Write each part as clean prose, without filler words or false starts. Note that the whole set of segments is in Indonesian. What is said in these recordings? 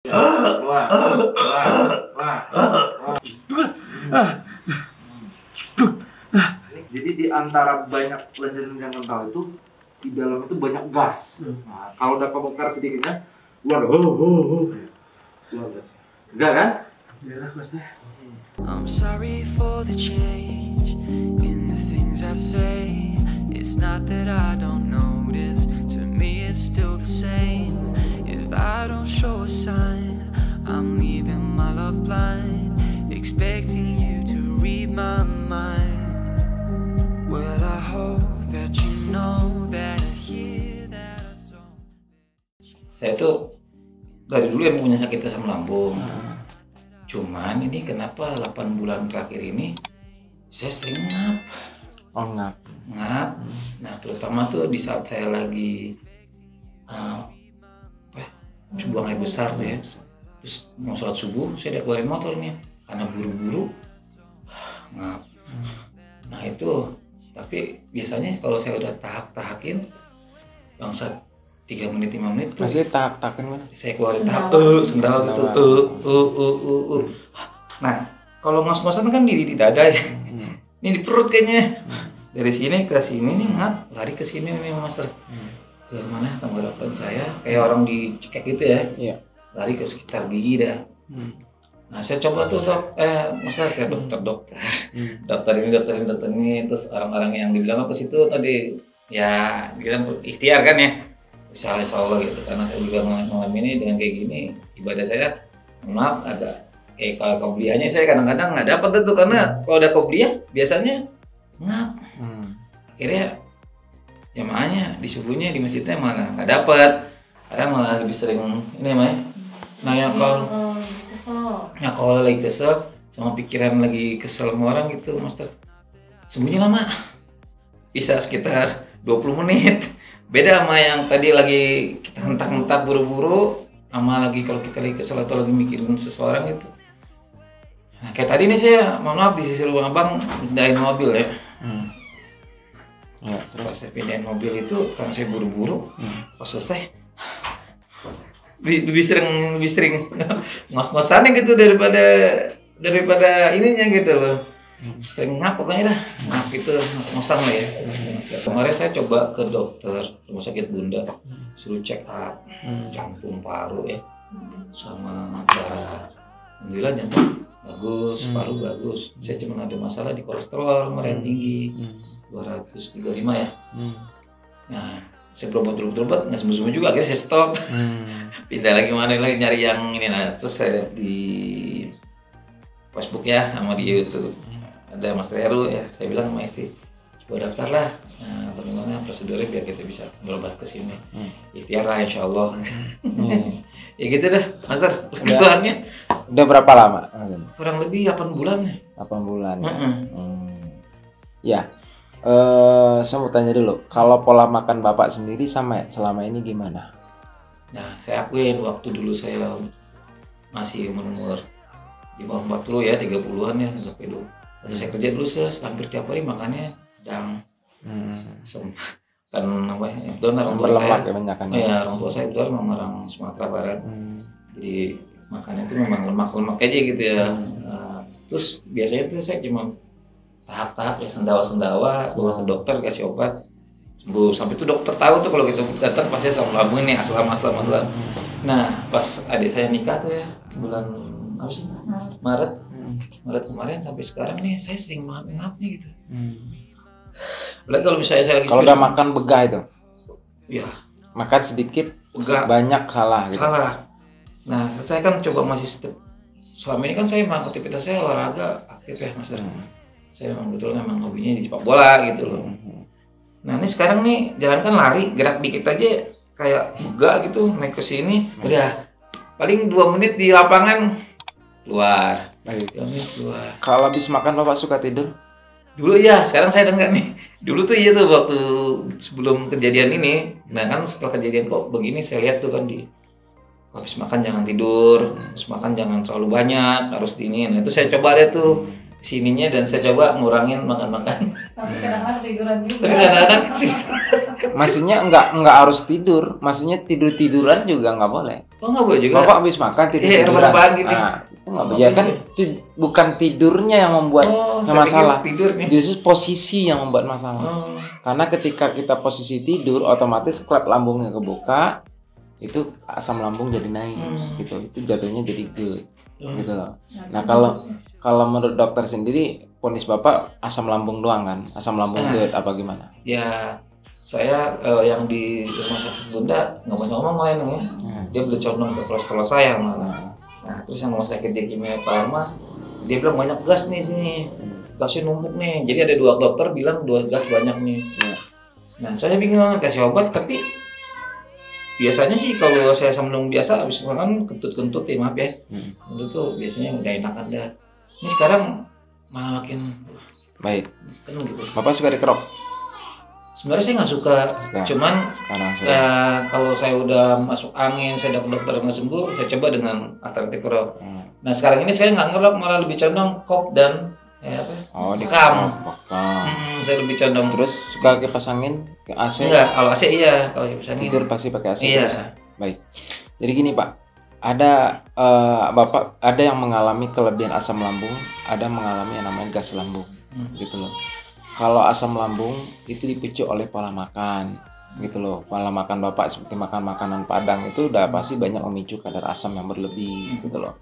Wah. Jadi di antara banyak lendir yang kental itu di dalam itu banyak gas. Nah, kalau udah kebongkar sedikitnya, keluar gas. Enggak kan? Iyalah Masnya. I'm sorry for the change in the things I say. It's not that I don't notice, to me it's still the same. If I don't show a sign, I'm leaving my love blind, expecting you to read my mind. Well, I hope that you know that I hear that I don't. Saya tuh dari dulu yang punya sakit asam lambung. Cuman ini kenapa 8 bulan terakhir ini saya sering ngap. Oh ngap. Nah terutama tuh di saat saya lagi buang air besar tuh ya. Terus mau sholat subuh saya udah keluarin motor nih karena buru-buru ngap. Nah itu tapi biasanya kalau saya udah tahak-tahakin bangsat 3 menit 5 menit tuh Masih tahak-tahakin mana? saya keluarin tahap sendawa gitu. Nah kalau ngos-ngosan kan di dada ya. Ini di perut kayaknya. Dari sini ke sini nih ngap, lari ke sini nih Master. Ke mana tenggorokan saya kayak orang dicekek gitu ya. Iya. Lari ke sekitar gigi dah. Nah saya coba tuh dok, Master ke dokter. Dokter ini terus orang-orang yang dibilang ke situ tadi ya kita ikhtiar kan ya. Insya Allah gitu karena saya juga mengalami ini dengan kayak gini ibadah saya maaf agak kalau qobliyahnya saya kadang-kadang nggak dapat tuh karena kalau udah qobliyah biasanya ngap. Akhirnya jamaahnya di subuhnya di masjidnya mana nggak dapat karena malah lebih sering ini mah. Nah ya kalau lagi kesel sama pikiran lagi kesel sama orang gitu Master sembunyi lama bisa sekitar 20 menit. Beda sama yang tadi lagi kita hentak-hentak buru-buru sama lagi kalau kita lagi kesel atau lagi mikirin seseorang gitu. Nah kayak tadi nih saya mohon maaf disuruh abang pindahin mobil ya. Ya, Terus saya pindahin mobil itu karena saya buru-buru. Pas selesai lebih sering ngos-ngosannya gitu daripada ininya gitu loh. Sering ngap pokoknya dah ngap itu ngos-ngosan lah ya. Kemarin saya coba ke dokter rumah sakit Bunda suruh check up jantung paru ya sama darah. Alhamdulillah jantung bagus, paru bagus. Saya cuma ada masalah di kolesterol kemarin tinggi 235 ya. Nah saya berobat nggak sembuh juga akhirnya saya stop. Pindah lagi nyari yang ini. Nah terus saya lihat di Facebook ya sama di YouTube ada Mas Heru ya, saya bilang sama istri coba daftar lah bagaimana prosedurnya biar kita bisa berobat ke sini. Ikhtiar lah insya Allah. Ya gitu dah Master kebutuhannya. Udah berapa lama? Kurang lebih 8 bulan ya. 8 bulan ya. Ya. Saya mau tanya dulu, kalau pola makan Bapak sendiri sama selama ini gimana? Nah saya akuin waktu dulu saya masih umur di bawah 40 ya, 30-an ya sampai dulu. Waktu saya kerja dulu hampir tiap hari makannya udang. Kan apa ya, itu orang tua saya. Ya, banyak kan. Ya, orang tua saya itu memang orang Sumatera Barat. Jadi makannya itu memang lemak-lemak aja gitu ya. Terus biasanya tuh saya cuma tahap-tahap ya sendawa-sendawa, bawa ke dokter kasih obat sembuh. Sampai itu dokter tahu tuh kalau kita datang pasti asam lambung ini asam. Nah pas adik saya nikah tuh ya bulan apa sih Maret kemarin sampai sekarang nih saya sering banget ngapnya gitu. Lagi kalau misalnya saya lagi kalau udah makan begah itu ya makan sedikit begah banyak kalah gitu. Nah saya kan coba masih selama ini kan saya memang aktivitas saya olahraga aktif ya Master. Saya memang hobinya di sepak bola gitu loh. Nah ini sekarang nih jangan kan lari gerak dikit aja kayak begah gitu naik ke sini udah paling 2 menit di lapangan keluar. Kalau habis makan Bapak suka tidur? Dulu ya, sekarang saya enggak nih. Dulu tuh iya tuh waktu sebelum kejadian ini. Nah kan setelah kejadian kok begini saya lihat tuh kan habis makan jangan tidur, habis makan jangan terlalu banyak, harus diinin. Nah itu saya coba deh tuh sininya dan saya coba ngurangin makan-makan. Tapi kadang-kadang tiduran juga. Tapi kadang-kadang sih Maksudnya nggak harus tidur. Maksudnya tiduran juga nggak boleh. Oh nggak boleh juga. Bapak habis makan Iya, tiduran. rebahan gini. Nah, itu nggak boleh. Ya kan bukan tidurnya yang membuat saya masalah. pikir tidurnya. Justru posisi yang membuat masalah. Oh. Karena ketika kita posisi tidur, otomatis klep lambungnya kebuka, itu asam lambung jadi naik, gitu. Itu jatuhnya jadi GERD, gitu loh. Nah kalau menurut dokter sendiri, vonis bapak asam lambung doang kan? Asam lambung GERD apa gimana? Ya, saya yang di rumah sakit Bunda nggak banyak ngomong lain ya. Dia lebih condong ke kolesterol saya malah. Nah, terus yang rumah sakit di Kimia Farma, dia bilang banyak gas nih sini, gasnya numpuk nih. Jadi ada 2 dokter bilang 2 gas banyak nih. Nah, saya bingung kasih obat, tapi biasanya sih kalau saya asam lambung biasa habis makan kentut-kentut ya maaf ya. Itu tuh biasanya nggak enak ada. Ini sekarang malah makin Baik. kan gitu. Bapak suka dikerok? Sebenarnya saya nggak suka, cuman Sekarang saya. kalau saya udah masuk angin, saya dapat dokter nggak sembuh, saya coba dengan alternatif kerok. Nah sekarang ini saya nggak ngerok, malah lebih condong kop dan apa? Oh, Bekam. Bekam. Saya lebih condong. Terus suka kipas angin, ke AC? Enggak, kalau AC iya, kalau kipas angin. Tidur pasti pakai AC. Iya. terus ya? Baik. Jadi gini Pak, ada Bapak ada yang mengalami kelebihan asam lambung, ada mengalami yang namanya gas lambung, gitu loh. Kalau asam lambung itu dipicu oleh pola makan, gitu loh. Pola makan Bapak seperti makan makanan Padang itu udah pasti banyak memicu kadar asam yang berlebih, gitu loh.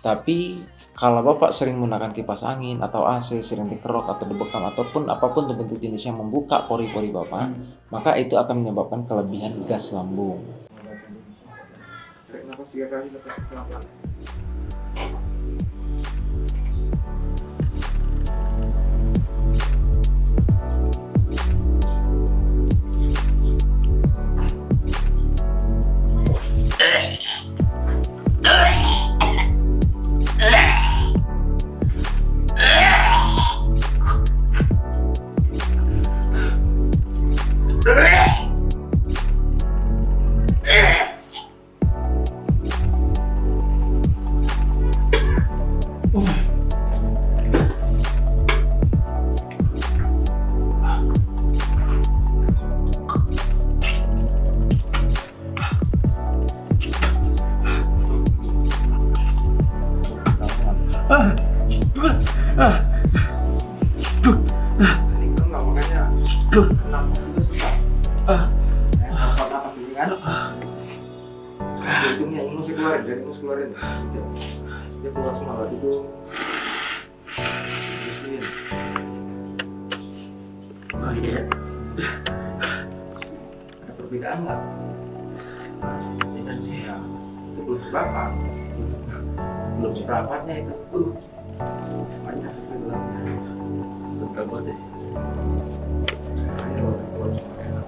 Tapi kalau Bapak sering menggunakan kipas angin atau AC, sering dikerok atau dibekam ataupun apapun bentuk jenis yang membuka pori-pori Bapak, maka itu akan menyebabkan kelebihan gas lambung. Tarik nafas 3 kali, lepas pelan-pelan. Keluarin. Dia keluar semua lagi tuh. Bersihin. Oh iya. Ada perbedaan nggak? Perbedaan ya. Itu belum seberapa. Belum seberapanya itu. Banyak perbedaannya. Bentar buat deh. Ayo keluar semua enak.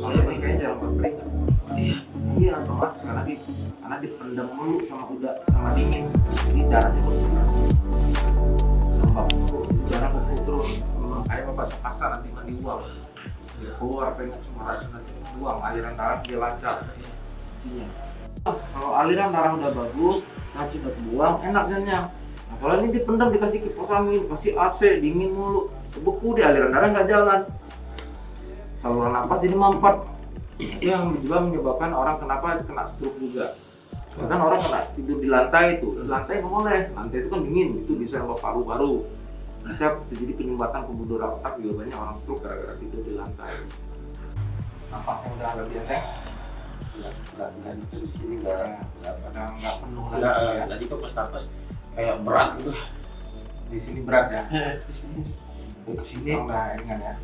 Saya kayaknya jarang berkeringat. Iya banget sekali lagi karena dipendam mulu sama udara sama dingin, jadi darahnya berkurang. Lembab mulu, darah berkurang terus. Kayak bapak sepaksa nanti mandi uang, dia keluar keringat semua racun nanti buang, aliran darah dia lancar. Intinya. Kalau aliran darah udah bagus, racun udah buang, enak jadinya. Nah, kalau ini dipendam dikasih kipas angin, kasih AC dingin mulu, beku dia aliran darah nggak jalan. Saluran nafas jadi mampet. Itu yang juga menyebabkan orang kenapa kena stroke juga. Bahkan orang kena tidur di lantai itu, lantai nggak boleh, lantai itu kan dingin, itu bisa ke paru-paru, bisa terjadi penyumbatan pembuluh darah otak, juga banyak orang stroke gara-gara tidur di lantai. Nafasnya udah lebih enteng, nggak di sini nggak penuh lagi ya. tadi kok pas napas kayak berat gitu. Di sini berat ya, Ke sini udah ringan ya.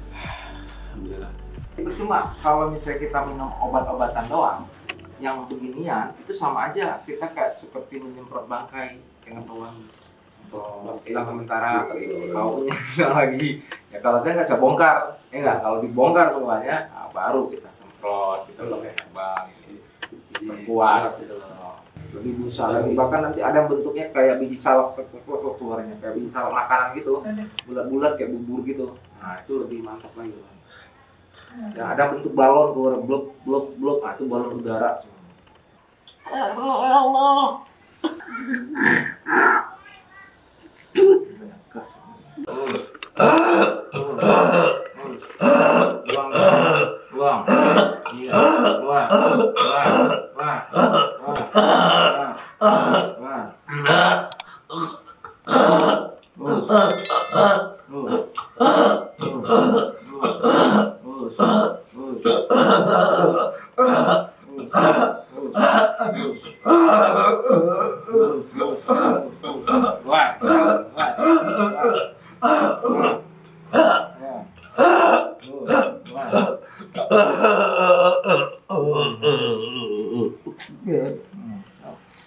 alhamdulillah. Percuma kalau misalnya kita minum obat-obatan doang, yang beginian itu sama aja kita kayak seperti menyemprot bangkai dengan pewangi. Semprot hilang sementara, baunya hilang lagi. Ya kalau saya nggak bisa bongkar, ya nggak. Kalau dibongkar semuanya, nah, baru kita semprot, kita pakai herbal, ini perkuat gitu loh. lebih busa lagi, bahkan nanti ada bentuknya kayak biji salak keluarnya, kayak biji salak makanan gitu, bulat-bulat kayak bubur gitu. Nah itu lebih mantap lagi. Ya ada bentuk balon keluar blok, nah itu balon udara semua. Buang, iya, buang.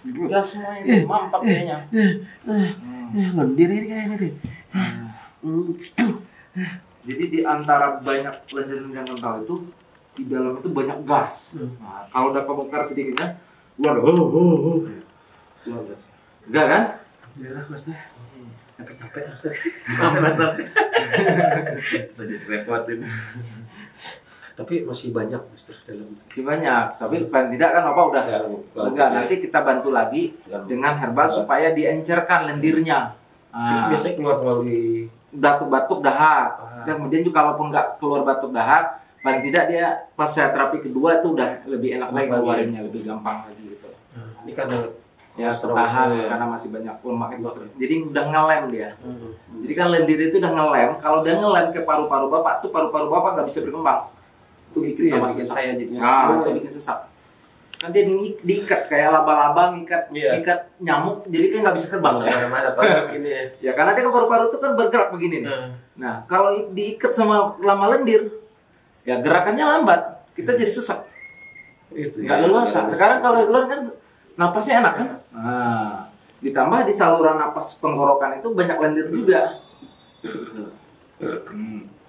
Udah semua ini mantap kayaknya. Lendir ini kayaknya deh. Jadi di antara banyak lendir-lendir yang kental itu, di dalam itu banyak gas. Nah, kalau udah kebongkar sedikitnya, keluar gas. Enggak kan? Ya lah Master. Capek-capek Master. Master. Sudah direpotin. Tapi masih banyak Master dalam. Masih banyak, tapi paling tidak kan Bapak udah lega. Nanti kita bantu lagi dengan herbal supaya diencerkan lendirnya. Itu biasanya keluar melalui batuk-batuk dahak. Dan kemudian juga kalaupun nggak keluar batuk dahak, paling tidak dia pas saya terapi kedua itu udah lebih enak lagi keluarinnya, lebih gampang lagi gitu. ini karena Ya tertahan karena masih banyak lemak itu. Jadi udah ngelem dia. Jadi kan lendir itu udah ngelem. Kalau dia ngelem ke paru-paru Bapak, tuh paru-paru Bapak nggak bisa berkembang. Itu bikin tambah bikin sesak. saya jadinya Itu bikin sesak. Kan dia diikat kayak laba-laba ngikat nyamuk, jadi kan nggak bisa terbang. mana Pak ini ya. Ya karena dia ke paru-paru itu kan bergerak begini nih. Nah kalau diikat sama lama lendir, ya gerakannya lambat, kita jadi sesak, nggak leluasa. Sekarang kalau keluar kan napasnya enak kan. Nah ditambah di saluran napas tenggorokan itu banyak lendir juga.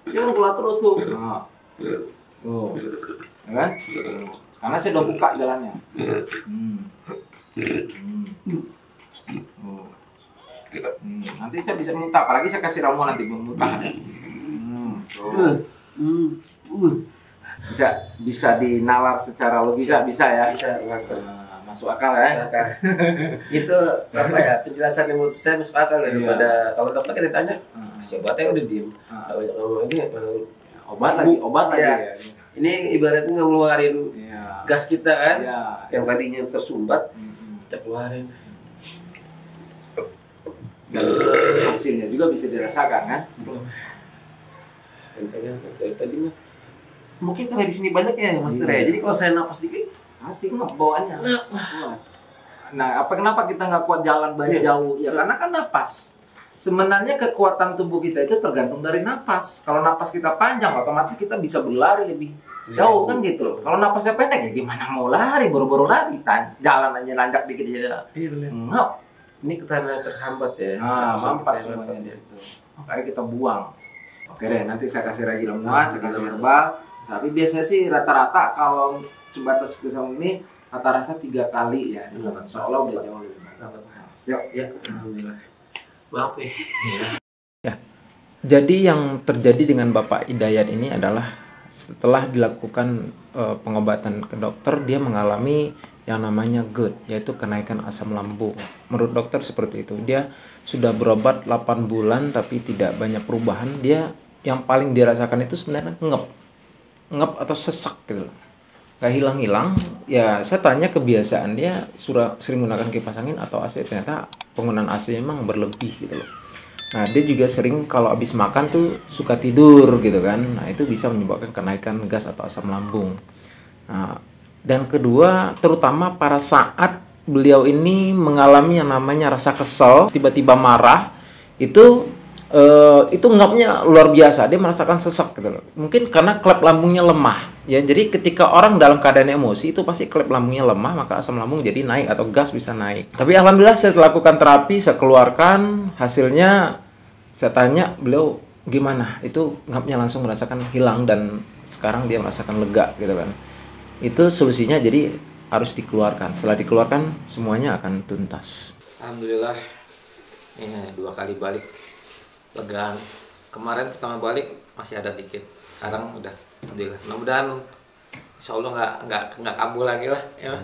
Dia kan keluar terus tuh. Nah. Tuh, ya kan? Karena saya udah buka jalannya. Nanti saya bisa muntah, apalagi saya kasih ramuan nanti muntah. Bisa dinalar secara logika, bisa ya? Bisa Master. Masuk akal ya? Itu apa ya, penjelasan yang menurut saya masuk akal daripada kalau dokter kan ditanya obatnya udah diem, banyak ngomong ini obat lagi ya. Ya. Ini ibaratnya ngeluarin Ya. gas kita kan, Ya. yang tadinya tersumbat kita keluarin. Dan hasilnya juga bisa dirasakan kan? Entahnya dari tadi mah mungkin karena di sini banyak ya Master ya. Jadi kalau saya napas dikit Asik nggak bawaannya. Nah, kenapa kita nggak kuat jalan banyak jauh? Ya karena kan napas. Sebenarnya kekuatan tubuh kita itu tergantung dari napas. Kalau napas kita panjang, otomatis kita bisa berlari lebih jauh kan gitu loh. Kalau napasnya pendek ya gimana mau lari, boro-boro lari, jalan aja nanjak dikit aja. Enggak. Ini karena terhambat ya. Nah, mampat semuanya di situ. Makanya kita buang. Oke deh, nanti saya kasih lagi ramuan, saya kasih herbal. Tapi biasanya sih rata-rata kalau sebatas kesam ini rata-rata 3 kali ya. Insya Allah udah jauh lebih baik. Yuk. Ya, alhamdulillah. Maaf ya. Jadi yang terjadi dengan Bapak Hidayat ini adalah setelah dilakukan pengobatan ke dokter, dia mengalami yang namanya GERD, yaitu kenaikan asam lambung. Menurut dokter seperti itu. Dia sudah berobat 8 bulan tapi tidak banyak perubahan. Dia yang paling dirasakan itu sebenarnya ngep atau sesak gitu. Gak hilang-hilang. Ya saya tanya kebiasaan dia sering menggunakan kipas angin atau AC, ternyata penggunaan AC memang berlebih gitu loh. Nah dia juga sering kalau habis makan tuh suka tidur gitu kan. Nah itu bisa menyebabkan kenaikan gas atau asam lambung. Nah, dan kedua terutama pada saat beliau ini mengalami yang namanya rasa kesel, tiba-tiba marah, itu ngapnya luar biasa. Dia merasakan sesak gitu loh. Mungkin karena klep lambungnya lemah ya. Jadi ketika orang dalam keadaan emosi itu pasti klep lambungnya lemah, maka asam lambung jadi naik atau gas bisa naik. Tapi alhamdulillah saya lakukan terapi, saya keluarkan hasilnya. Saya tanya beliau gimana, itu ngapnya langsung merasakan hilang dan sekarang dia merasakan lega gitu kan. Itu solusinya. Jadi harus dikeluarkan. Setelah dikeluarkan semuanya akan tuntas. Alhamdulillah, ini 2 kali balik legaan. Kemarin pertama balik masih ada dikit, sekarang udah alhamdulillah. Mudah-mudahan insya Allah nggak kambuh lagi lah ya.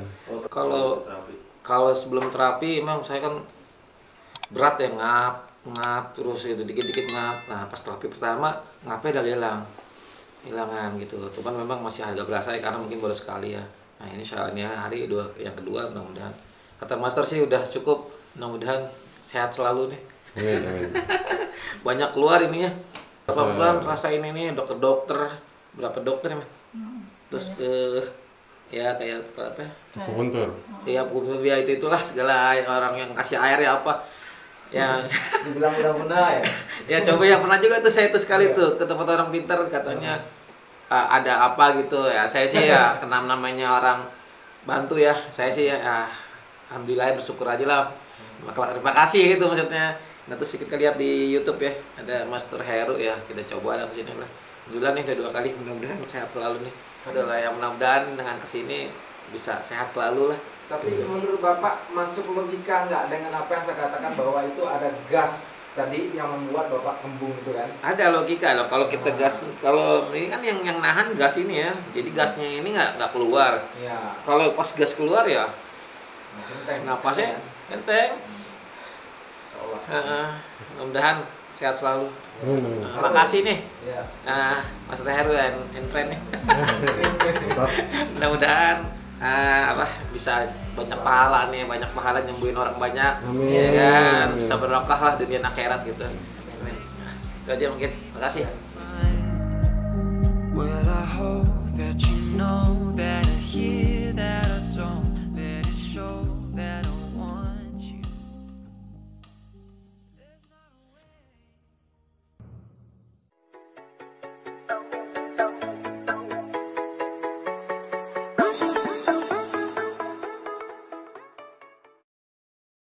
Kalau sebelum terapi emang saya kan berat ya, ngap terus itu dikit-dikit ngap. Nah pas terapi pertama ngapnya udah hilangan gitu. Cuman memang masih agak berasa ya, karena mungkin baru sekali ya. Nah ini soalnya hari yang kedua, mudah-mudahan kata master sih udah cukup, mudah-mudahan sehat selalu nih. Banyak keluar ininya. Berapa bulan rasain ini dokter berapa dokter ya? Terus ya kayak apa? Akupuntur. Iya, akupuntur ya itulah segala orang yang kasih air ya apa. Ya Dibilang mudah-mudah ya. ya coba ya, pernah juga tuh saya tuh sekali tuh ke tempat orang pintar, katanya ada apa gitu ya. Saya sih ya kena namanya orang bantu ya. Saya sih ya alhamdulillah bersyukur aja lah. Terima kasih gitu maksudnya. Nah terus kita lihat di YouTube ya, ada Master Heru ya, kita coba lah kesini lah. Alhamdulillah nih udah 2 kali, mudah-mudahan sehat selalu nih. Itulah yang mudah-mudahan dengan kesini bisa sehat selalu lah. Tapi menurut Bapak masuk logika nggak dengan apa yang saya katakan bahwa itu ada gas tadi yang membuat Bapak kembung itu kan? Ada logika loh, kalau kita gas, kalau ini kan yang nahan gas ini ya, jadi gasnya ini nggak keluar. Iya. Kalau pas gas keluar ya, Enteng. napasnya enteng. Insyaallah. Mudah-mudahan sehat selalu. Makasih nih, Iya. Mas Heru and friend nih. Mudah-mudahan bisa banyak pahala nih, banyak pahala nyembuhin orang banyak. Amin. Ya kan, bisa berkah lah dunia akhirat gitu. Amin. Itu aja mungkin. Makasih. Well, I hope that you know that I hear